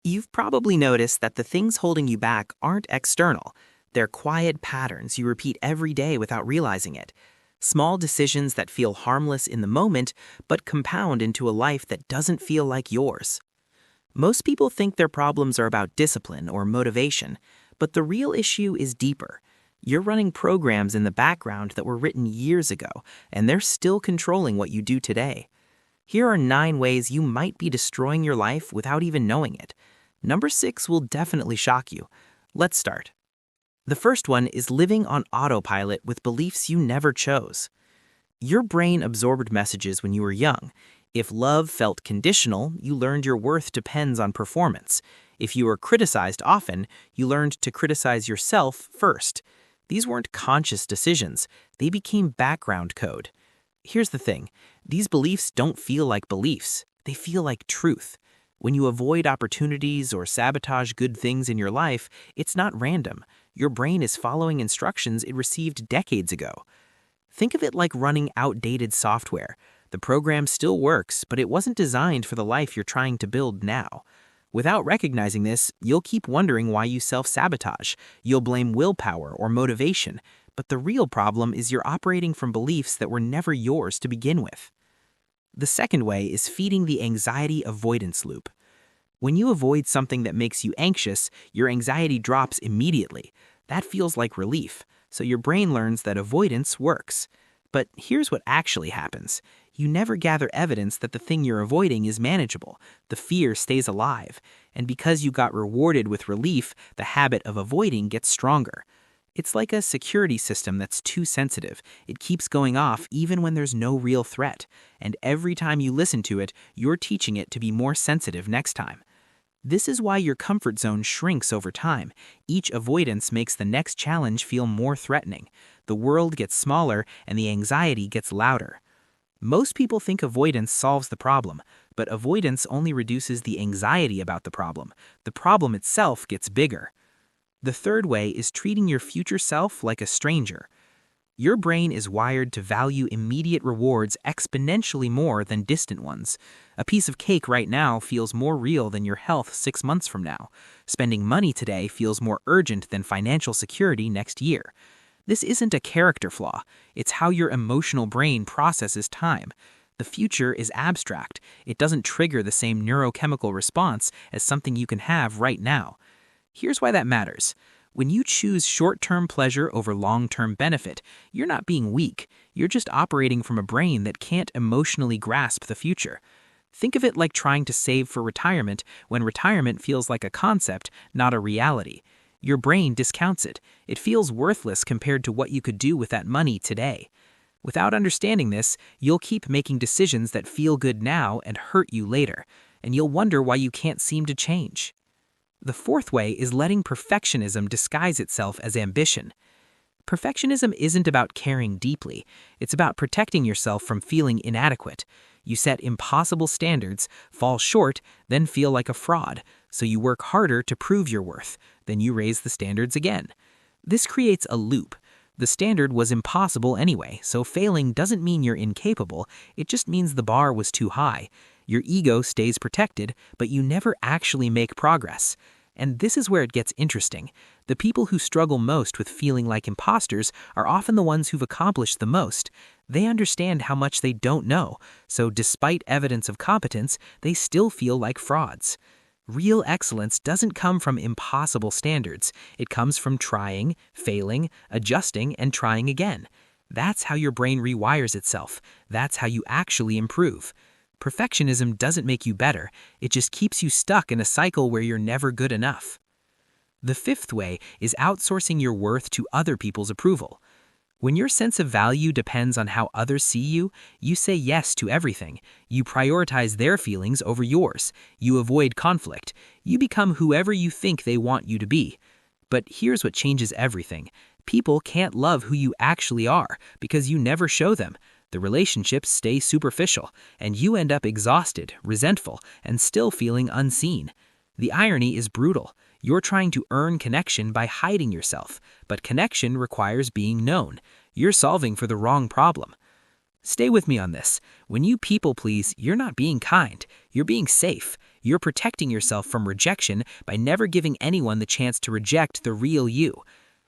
You've probably noticed that the things holding you back aren't external. They're quiet patterns you repeat every day without realizing it. Small decisions that feel harmless in the moment, but compound into a life that doesn't feel like yours. Most people think their problems are about discipline or motivation, but the real issue is deeper. You're running programs in the background that were written years ago, and they're still controlling what you do today. Here are 9 ways you might be destroying your life without even knowing it. Number 6 will definitely shock you. Let's start. The first one is living on autopilot with beliefs you never chose. Your brain absorbed messages when you were young. If love felt conditional, you learned your worth depends on performance. If you were criticized often, you learned to criticize yourself first. These weren't conscious decisions. They became background code. Here's the thing. These beliefs don't feel like beliefs. They feel like truth. When you avoid opportunities or sabotage good things in your life, it's not random. Your brain is following instructions it received decades ago. Think of it like running outdated software. The program still works, but it wasn't designed for the life you're trying to build now. Without recognizing this, you'll keep wondering why you self-sabotage. You'll blame willpower or motivation, but the real problem is you're operating from beliefs that were never yours to begin with. The second way is feeding the anxiety-avoidance loop. When you avoid something that makes you anxious, your anxiety drops immediately. That feels like relief, so your brain learns that avoidance works. But here's what actually happens. You never gather evidence that the thing you're avoiding is manageable. The fear stays alive, and because you got rewarded with relief, the habit of avoiding gets stronger. It's like a security system that's too sensitive. It keeps going off even when there's no real threat. And every time you listen to it, you're teaching it to be more sensitive next time. This is why your comfort zone shrinks over time. Each avoidance makes the next challenge feel more threatening. The world gets smaller and the anxiety gets louder. Most people think avoidance solves the problem, but avoidance only reduces the anxiety about the problem. The problem itself gets bigger. The third way is treating your future self like a stranger. Your brain is wired to value immediate rewards exponentially more than distant ones. A piece of cake right now feels more real than your health 6 months from now. Spending money today feels more urgent than financial security next year. This isn't a character flaw. It's how your emotional brain processes time. The future is abstract. It doesn't trigger the same neurochemical response as something you can have right now. Here's why that matters. When you choose short-term pleasure over long-term benefit, you're not being weak. You're just operating from a brain that can't emotionally grasp the future. Think of it like trying to save for retirement when retirement feels like a concept, not a reality. Your brain discounts it. It feels worthless compared to what you could do with that money today. Without understanding this, you'll keep making decisions that feel good now and hurt you later, and you'll wonder why you can't seem to change. The fourth way is letting perfectionism disguise itself as ambition. Perfectionism isn't about caring deeply. It's about protecting yourself from feeling inadequate. You set impossible standards, fall short, then feel like a fraud. So you work harder to prove your worth. Then you raise the standards again. This creates a loop. The standard was impossible anyway, so failing doesn't mean you're incapable. It just means the bar was too high. Your ego stays protected, but you never actually make progress. And this is where it gets interesting. The people who struggle most with feeling like imposters are often the ones who've accomplished the most. They understand how much they don't know, so despite evidence of competence, they still feel like frauds. Real excellence doesn't come from impossible standards. It comes from trying, failing, adjusting, and trying again. That's how your brain rewires itself. That's how you actually improve. Perfectionism doesn't make you better. It just keeps you stuck in a cycle where you're never good enough. The fifth way is outsourcing your worth to other people's approval. When your sense of value depends on how others see you, you say yes to everything. You prioritize their feelings over yours. You avoid conflict. You become whoever you think they want you to be. But here's what changes everything. People can't love who you actually are because you never show them. The relationships stay superficial, and you end up exhausted, resentful, and still feeling unseen. The irony is brutal. You're trying to earn connection by hiding yourself, but connection requires being known. You're solving for the wrong problem. Stay with me on this. When you people please, you're not being kind. You're being safe. You're protecting yourself from rejection by never giving anyone the chance to reject the real you.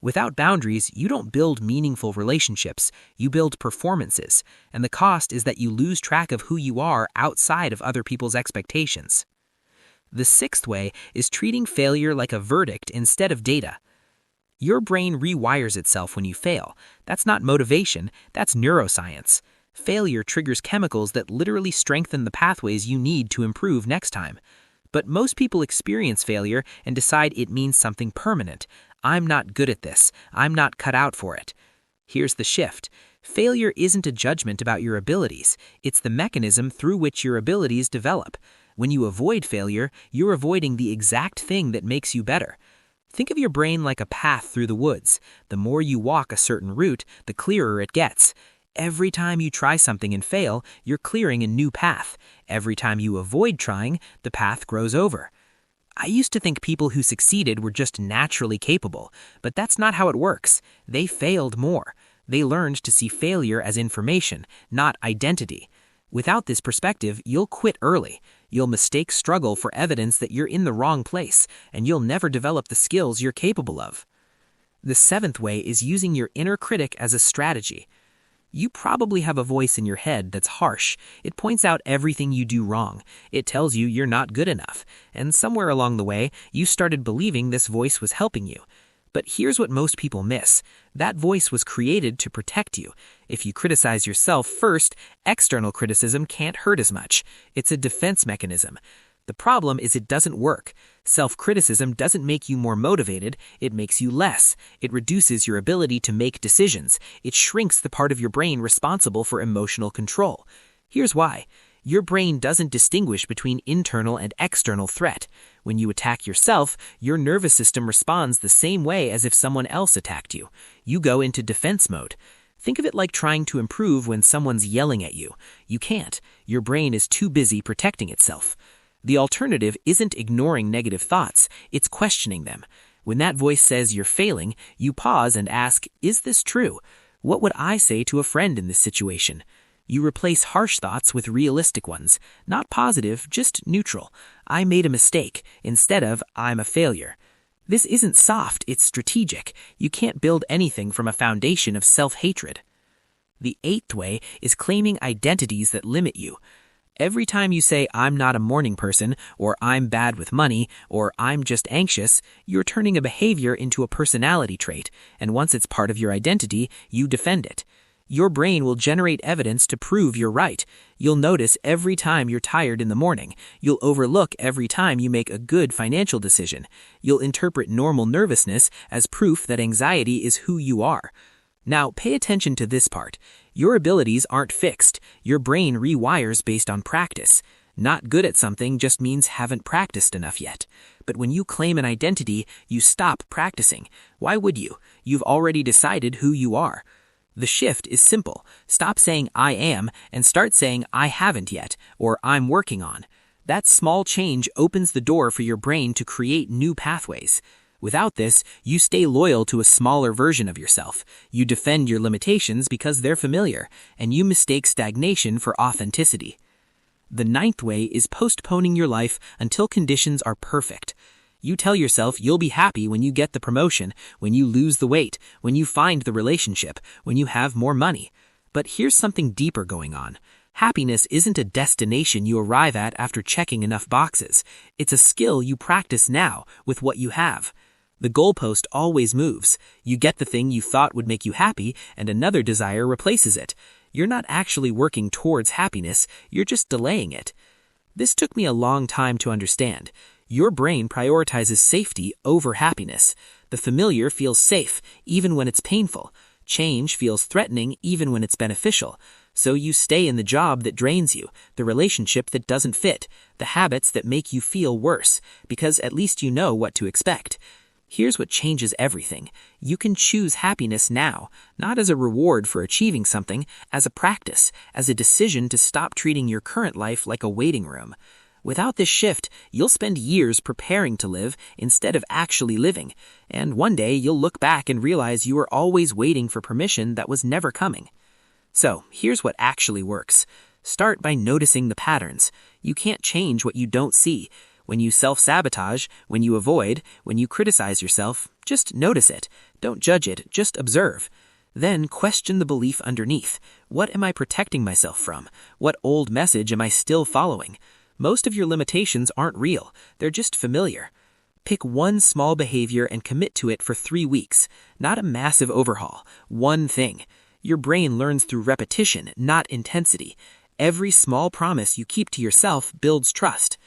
Without boundaries, you don't build meaningful relationships, you build performances, and the cost is that you lose track of who you are outside of other people's expectations. The sixth way is treating failure like a verdict instead of data. Your brain rewires itself when you fail. That's not motivation, that's neuroscience. Failure triggers chemicals that literally strengthen the pathways you need to improve next time. But most people experience failure and decide it means something permanent. I'm not good at this. I'm not cut out for it. Here's the shift. Failure isn't a judgment about your abilities. It's the mechanism through which your abilities develop. When you avoid failure, you're avoiding the exact thing that makes you better. Think of your brain like a path through the woods. The more you walk a certain route, the clearer it gets. Every time you try something and fail, you're clearing a new path. Every time you avoid trying, the path grows over. I used to think people who succeeded were just naturally capable, but that's not how it works. They failed more. They learned to see failure as information, not identity. Without this perspective, you'll quit early. You'll mistake struggle for evidence that you're in the wrong place, and you'll never develop the skills you're capable of. The seventh way is using your inner critic as a strategy. You probably have a voice in your head that's harsh. It points out everything you do wrong. It tells you you're not good enough. And somewhere along the way, you started believing this voice was helping you. But here's what most people miss. That voice was created to protect you. If you criticize yourself first, external criticism can't hurt as much. It's a defense mechanism. The problem is it doesn't work. Self-criticism doesn't make you more motivated, it makes you less. It reduces your ability to make decisions. It shrinks the part of your brain responsible for emotional control. Here's why. Your brain doesn't distinguish between internal and external threat. When you attack yourself, your nervous system responds the same way as if someone else attacked you. You go into defense mode. Think of it like trying to improve when someone's yelling at you. You can't. Your brain is too busy protecting itself. The alternative isn't ignoring negative thoughts, it's questioning them. When that voice says you're failing, you pause and ask, is this true? What would I say to a friend in this situation? You replace harsh thoughts with realistic ones. Not positive, just neutral. I made a mistake, instead of I'm a failure. This isn't soft, it's strategic. You can't build anything from a foundation of self-hatred. The eighth way is claiming identities that limit you. Every time you say, I'm not a morning person, or I'm bad with money, or I'm just anxious, you're turning a behavior into a personality trait, and once it's part of your identity, you defend it. Your brain will generate evidence to prove you're right. You'll notice every time you're tired in the morning. You'll overlook every time you make a good financial decision. You'll interpret normal nervousness as proof that anxiety is who you are. Now, pay attention to this part. Your abilities aren't fixed. Your brain rewires based on practice. Not good at something just means haven't practiced enough yet. But when you claim an identity, you stop practicing. Why would you? You've already decided who you are. The shift is simple. Stop saying I am and start saying I haven't yet or I'm working on. That small change opens the door for your brain to create new pathways. Without this, you stay loyal to a smaller version of yourself. You defend your limitations because they're familiar, and you mistake stagnation for authenticity. The ninth way is postponing your life until conditions are perfect. You tell yourself you'll be happy when you get the promotion, when you lose the weight, when you find the relationship, when you have more money. But here's something deeper going on. Happiness isn't a destination you arrive at after checking enough boxes. It's a skill you practice now with what you have. The goalpost always moves. You get the thing you thought would make you happy, and another desire replaces it. You're not actually working towards happiness, you're just delaying it. This took me a long time to understand. Your brain prioritizes safety over happiness. The familiar feels safe, even when it's painful. Change feels threatening, even when it's beneficial. So you stay in the job that drains you, the relationship that doesn't fit, the habits that make you feel worse, because at least you know what to expect. Here's what changes everything. You can choose happiness now, not as a reward for achieving something, as a practice, as a decision to stop treating your current life like a waiting room. Without this shift, you'll spend years preparing to live instead of actually living, and one day you'll look back and realize you were always waiting for permission that was never coming. So, here's what actually works. Start by noticing the patterns. You can't change what you don't see. When you self-sabotage, when you avoid, when you criticize yourself, just notice it. Don't judge it, just observe. Then question the belief underneath. What am I protecting myself from? What old message am I still following? Most of your limitations aren't real, they're just familiar. Pick one small behavior and commit to it for 3 weeks. Not a massive overhaul, one thing. Your brain learns through repetition, not intensity. Every small promise you keep to yourself builds trust.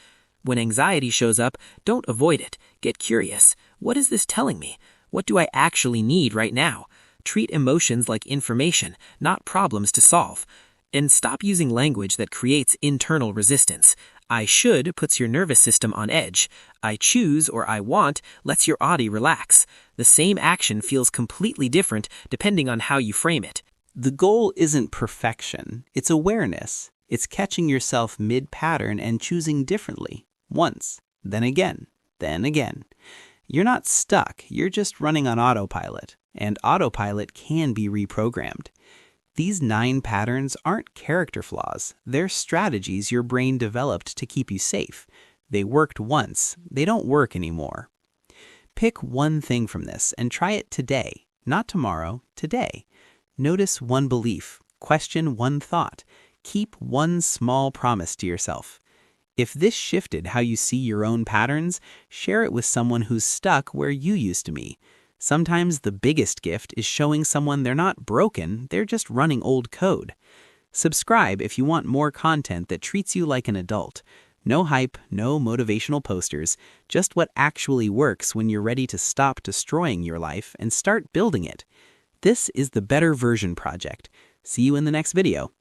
When anxiety shows up, don't avoid it. Get curious. What is this telling me? What do I actually need right now? Treat emotions like information, not problems to solve. And stop using language that creates internal resistance. I should puts your nervous system on edge. I choose or I want lets your body relax. The same action feels completely different depending on how you frame it. The goal isn't perfection, it's awareness. It's catching yourself mid-pattern and choosing differently. Once, then again, then again. You're not stuck, you're just running on autopilot. And autopilot can be reprogrammed. These 9 patterns aren't character flaws. They're strategies your brain developed to keep you safe. They worked once. They don't work anymore. Pick one thing from this and try it today. Not tomorrow, today. Notice one belief. Question one thought. Keep one small promise to yourself. If this shifted how you see your own patterns, share it with someone who's stuck where you used to be. Sometimes the biggest gift is showing someone they're not broken, they're just running old code. Subscribe if you want more content that treats you like an adult. No hype, no motivational posters, just what actually works when you're ready to stop destroying your life and start building it. This is the Better Version Project. See you in the next video.